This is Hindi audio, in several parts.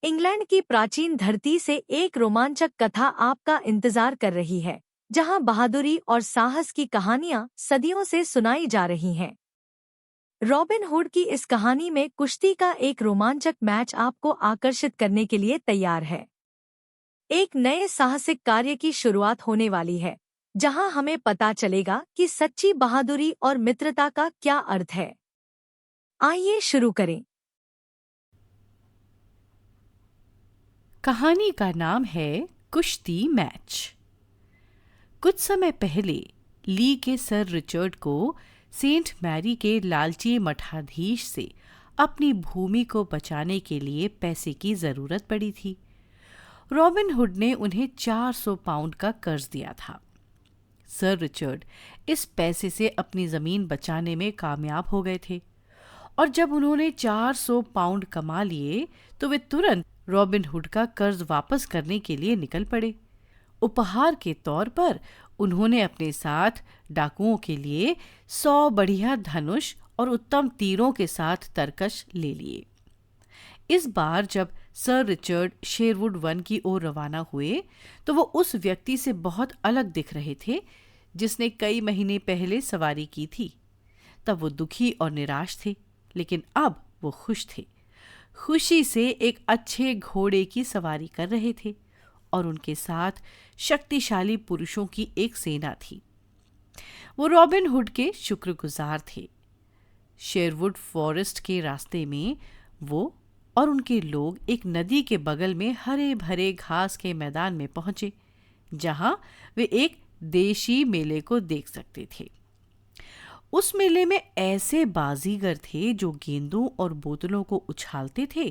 इंग्लैंड की प्राचीन धरती से एक रोमांचक कथा आपका इंतजार कर रही है, जहां बहादुरी और साहस की कहानियां सदियों से सुनाई जा रही हैं। रॉबिन हुड की इस कहानी में कुश्ती का एक रोमांचक मैच आपको आकर्षित करने के लिए तैयार है। एक नए साहसिक कार्य की शुरुआत होने वाली है, जहां हमें पता चलेगा कि सच्ची बहादुरी और मित्रता का क्या अर्थ है। आइए शुरू करें। कहानी का नाम है कुश्ती मैच। कुछ समय पहले ली के सर रिचर्ड को सेंट मैरी के लालची मठाधीश से अपनी भूमि को बचाने के लिए पैसे की जरूरत पड़ी थी। रॉबिन हुड ने उन्हें 400 पाउंड का कर्ज दिया था। सर रिचर्ड इस पैसे से अपनी जमीन बचाने में कामयाब हो गए थे और जब उन्होंने 400 पाउंड कमा लिए तो वे तुरंत रॉबिन हुड का कर्ज वापस करने के लिए निकल पड़े। उपहार के तौर पर उन्होंने अपने साथ डाकुओं के लिए 100 बढ़िया धनुष और उत्तम तीरों के साथ तरकश ले लिए। इस बार जब सर रिचर्ड शेरवुड वन की ओर रवाना हुए तो वो उस व्यक्ति से बहुत अलग दिख रहे थे जिसने कई महीने पहले सवारी की थी। तब वो दुखी और निराश थे, लेकिन अब वो खुश थे। खुशी से एक अच्छे घोड़े की सवारी कर रहे थे और उनके साथ शक्तिशाली पुरुषों की एक सेना थी। वो रॉबिन हुड के शुक्रगुजार थे। शेरवुड फॉरेस्ट के रास्ते में वो और उनके लोग एक नदी के बगल में हरे भरे घास के मैदान में पहुंचे, जहां वे एक देशी मेले को देख सकते थे। उस मेले में ऐसे बाजीगर थे जो गेंदों और बोतलों को उछालते थे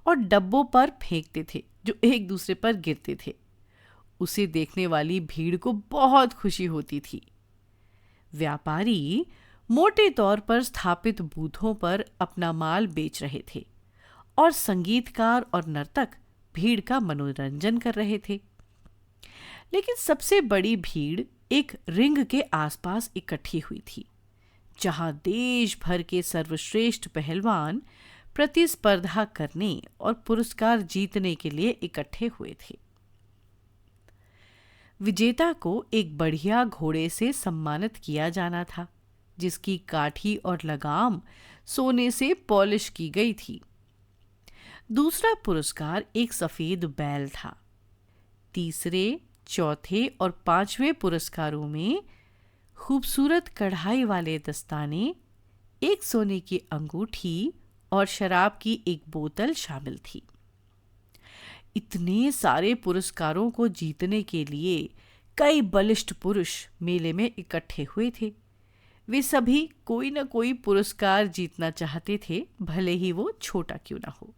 और डब्बों पर फेंकते थे जो एक दूसरे पर गिरते थे। उसे देखने वाली भीड़ को बहुत खुशी होती थी। व्यापारी मोटे तौर पर स्थापित बूथों पर अपना माल बेच रहे थे और संगीतकार और नर्तक भीड़ का मनोरंजन कर रहे थे। लेकिन सबसे बड़ी भीड़ एक रिंग के आसपास इकट्ठी हुई थी, जहां देश भर के सर्वश्रेष्ठ पहलवान प्रतिस्पर्धा करने और पुरस्कार जीतने के लिए इकट्ठे हुए थे। विजेता को एक बढ़िया घोड़े से सम्मानित किया जाना था, जिसकी काठी और लगाम सोने से पॉलिश की गई थी। दूसरा पुरस्कार एक सफेद बैल था। तीसरे, चौथे और पांचवें पुरस्कारों में खूबसूरत कढ़ाई वाले दस्ताने, एक सोने की अंगूठी और शराब की एक बोतल शामिल थी। इतने सारे पुरस्कारों को जीतने के लिए कई बलिष्ठ पुरुष मेले में इकट्ठे हुए थे। वे सभी कोई न कोई पुरस्कार जीतना चाहते थे, भले ही वो छोटा क्यों ना हो।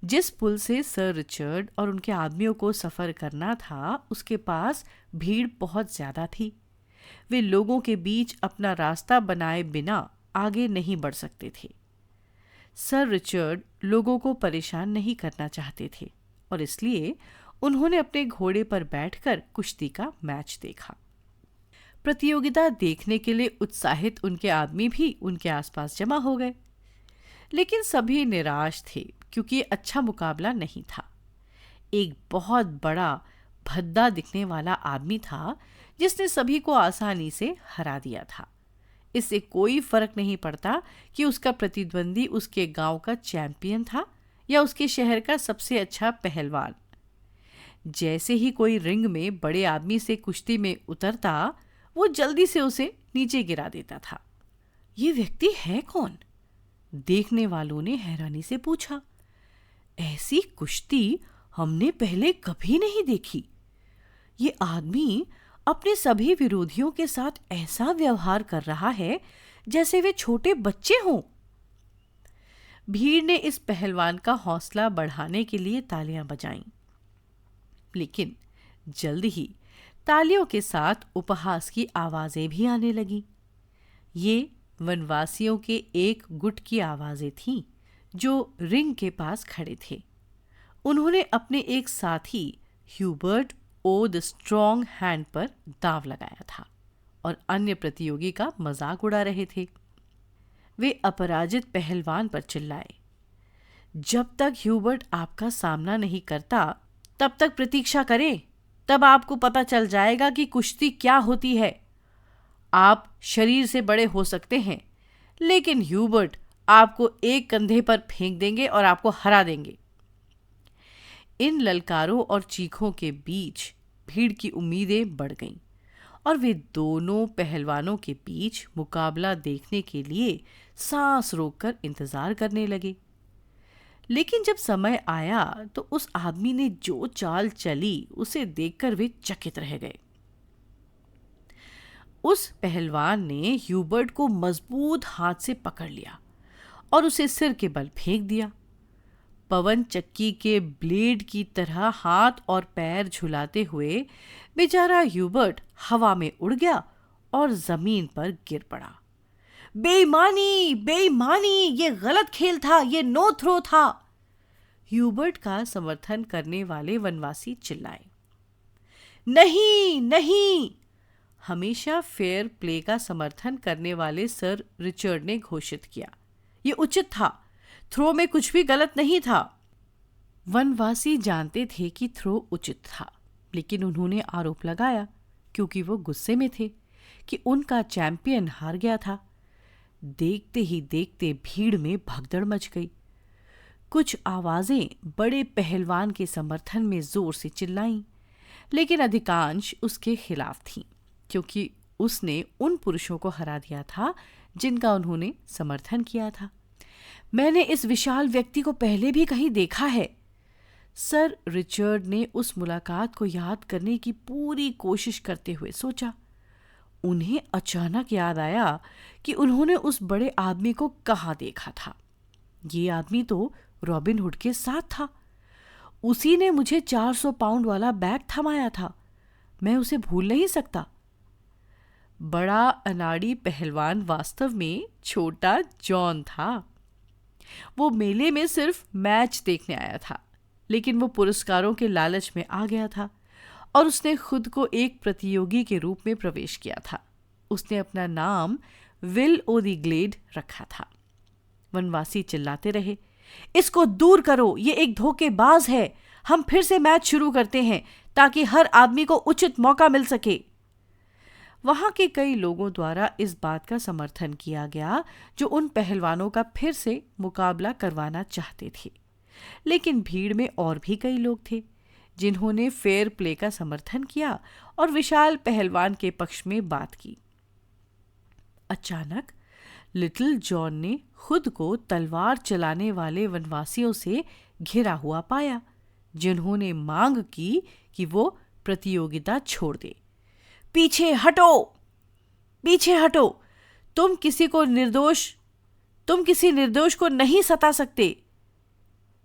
जिस पुल से सर रिचर्ड और उनके आदमियों को सफर करना था, उसके पास भीड़ बहुत ज्यादा थी। वे लोगों के बीच अपना रास्ता बनाए बिना आगे नहीं बढ़ सकते थे। सर रिचर्ड लोगों को परेशान नहीं करना चाहते थे और इसलिए उन्होंने अपने घोड़े पर बैठकर कुश्ती का मैच देखा। प्रतियोगिता देखने के लिए उत्साहित उनके आदमी भी उनके आसपास जमा हो गए, लेकिन सभी निराश थे क्योंकि अच्छा मुकाबला नहीं था। एक बहुत बड़ा भद्दा दिखने वाला आदमी था जिसने सभी को आसानी से हरा दिया था। इससे कोई फर्क नहीं पड़ता कि उसका प्रतिद्वंदी उसके गांव का चैंपियन था या उसके शहर का सबसे अच्छा पहलवान। जैसे ही कोई रिंग में बड़े आदमी से कुश्ती में उतरता, वो जल्दी से उसे नीचे गिरा देता था। ये व्यक्ति है कौन? देखने वालों ने हैरानी से पूछा। ऐसी कुश्ती हमने पहले कभी नहीं देखी। ये आदमी अपने सभी विरोधियों के साथ ऐसा व्यवहार कर रहा है जैसे वे छोटे बच्चे हों। भीड़ ने इस पहलवान का हौसला बढ़ाने के लिए तालियां बजाईं, लेकिन जल्द ही तालियों के साथ उपहास की आवाजें भी आने लगीं। ये वनवासियों के एक गुट की आवाजें थीं जो रिंग के पास खड़े थे। उन्होंने अपने एक साथी ह्यूबर्ट ओ द स्ट्रॉन्ग हैंड पर दांव लगाया था और अन्य प्रतियोगी का मजाक उड़ा रहे थे। वे अपराजित पहलवान पर चिल्लाए, जब तक ह्यूबर्ट आपका सामना नहीं करता तब तक प्रतीक्षा करें। तब आपको पता चल जाएगा कि कुश्ती क्या होती है। आप शरीर से बड़े हो सकते हैं, लेकिन ह्यूबर्ट आपको एक कंधे पर फेंक देंगे और आपको हरा देंगे। इन ललकारों और चीखों के बीच भीड़ की उम्मीदें बढ़ गईं और वे दोनों पहलवानों के बीच मुकाबला देखने के लिए सांस रोककर इंतजार करने लगे। लेकिन जब समय आया तो उस आदमी ने जो चाल चली उसे देखकर वे चकित रह गए। उस पहलवान ने ह्यूबर्ट को मजबूत हाथ से पकड़ लिया और उसे सिर के बल फेंक दिया। पवन चक्की के ब्लेड की तरह हाथ और पैर झुलाते हुए बेचारा ह्यूबर्ट हवा में उड़ गया और जमीन पर गिर पड़ा। बेईमानी, बेईमानी, ये गलत खेल था, ये नो थ्रो था। ह्यूबर्ट का समर्थन करने वाले वनवासी चिल्लाए। नहीं, नहीं। हमेशा फेयर प्ले का समर्थन करने वाले सर रिचर्ड ने घोषित किया, ये उचित था, थ्रो में कुछ भी गलत नहीं था। वनवासी जानते थे कि थ्रो उचित था, लेकिन उन्होंने आरोप लगाया क्योंकि वो गुस्से में थे कि उनका चैंपियन हार गया था। देखते ही देखते भीड़ में भगदड़ मच गई। कुछ आवाजें बड़े पहलवान के समर्थन में जोर से चिल्लाईं, लेकिन अधिकांश उसके खिलाफ थीं, क्योंकि उसने उन पुरुषों को हरा दिया था जिनका उन्होंने समर्थन किया था। मैंने इस विशाल व्यक्ति को पहले भी कहीं देखा है। सर रिचर्ड ने उस मुलाकात को याद करने की पूरी कोशिश करते हुए सोचा। उन्हें अचानक याद आया कि उन्होंने उस बड़े आदमी को कहाँ देखा था। ये आदमी तो रॉबिन हुड के साथ था। उसी ने मुझे 400 पाउंड वाला बैग थमाया था। मैं उसे भूल नहीं सकता। बड़ा अनाड़ी पहलवान वास्तव में छोटा जॉन था। वो मेले में सिर्फ मैच देखने आया था, लेकिन वो पुरस्कारों के लालच में आ गया था और उसने खुद को एक प्रतियोगी के रूप में प्रवेश किया था। उसने अपना नाम विल ओ द ग्लेड रखा था। वनवासी चिल्लाते रहे, इसको दूर करो, ये एक धोखेबाज है। हम फिर से मैच शुरू करते हैं ताकि हर आदमी को उचित मौका मिल सके। वहां के कई लोगों द्वारा इस बात का समर्थन किया गया जो उन पहलवानों का फिर से मुकाबला करवाना चाहते थे, लेकिन भीड़ में और भी कई लोग थे जिन्होंने फेयर प्ले का समर्थन किया और विशाल पहलवान के पक्ष में बात की। अचानक लिटिल जॉन ने खुद को तलवार चलाने वाले वनवासियों से घिरा हुआ पाया, जिन्होंने मांग की कि वो प्रतियोगिता छोड़ दे। पीछे हटो, पीछे हटो, तुम किसी निर्दोष को नहीं सता सकते।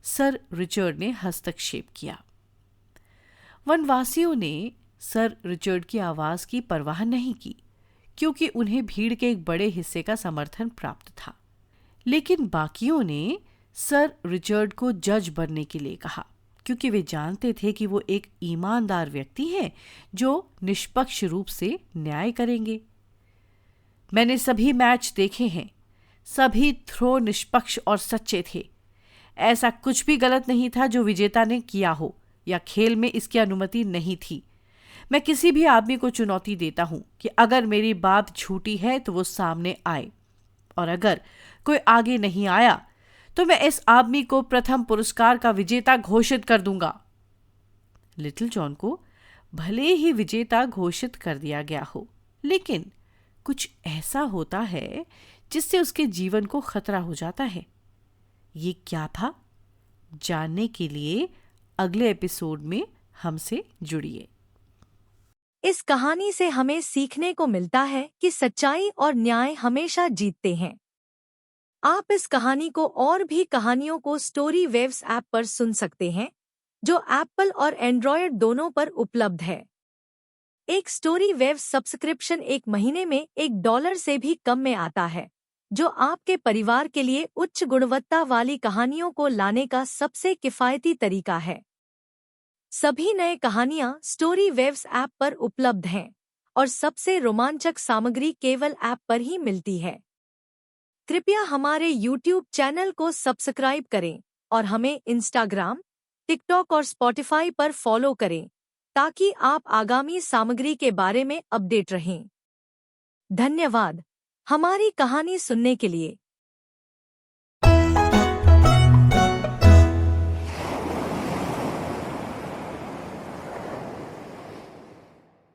सर रिचर्ड ने हस्तक्षेप किया। वनवासियों ने सर रिचर्ड की आवाज की परवाह नहीं की, क्योंकि उन्हें भीड़ के एक बड़े हिस्से का समर्थन प्राप्त था। लेकिन बाकियों ने सर रिचर्ड को जज बनने के लिए कहा, क्योंकि वे जानते थे कि वो एक ईमानदार व्यक्ति हैं जो निष्पक्ष रूप से न्याय करेंगे। मैंने सभी मैच देखे हैं, सभी थ्रो निष्पक्ष और सच्चे थे। ऐसा कुछ भी गलत नहीं था जो विजेता ने किया हो, या खेल में इसकी अनुमति नहीं थी। मैं किसी भी आदमी को चुनौती देता हूं कि अगर मेरी बात झूठी है तो वो सामने आए, और अगर कोई आगे नहीं आया तो मैं इस आदमी को प्रथम पुरस्कार का विजेता घोषित कर दूंगा। लिटिल जॉन को भले ही विजेता घोषित कर दिया गया हो, लेकिन कुछ ऐसा होता है जिससे उसके जीवन को खतरा हो जाता है। ये क्या था? जानने के लिए अगले एपिसोड में हमसे जुड़िए। इस कहानी से हमें सीखने को मिलता है कि सच्चाई और न्याय हमेशा जीतते हैं। आप इस कहानी को और भी कहानियों को स्टोरी वेव्स ऐप पर सुन सकते हैं, जो एप्पल और एंड्रॉयड दोनों पर उपलब्ध है। एक स्टोरी वेव्स सब्सक्रिप्शन एक महीने में $1 से भी कम में आता है, जो आपके परिवार के लिए उच्च गुणवत्ता वाली कहानियों को लाने का सबसे किफायती तरीका है। सभी नए कहानियां स्टोरी वेव्स ऐप पर उपलब्ध हैं और सबसे रोमांचक सामग्री केवल ऐप पर ही मिलती है। कृपया हमारे YouTube चैनल को सब्सक्राइब करें और हमें इंस्टाग्राम, टिकटॉक और स्पॉटिफाई पर फॉलो करें ताकि आप आगामी सामग्री के बारे में अपडेट रहें। धन्यवाद हमारी कहानी सुनने के लिए।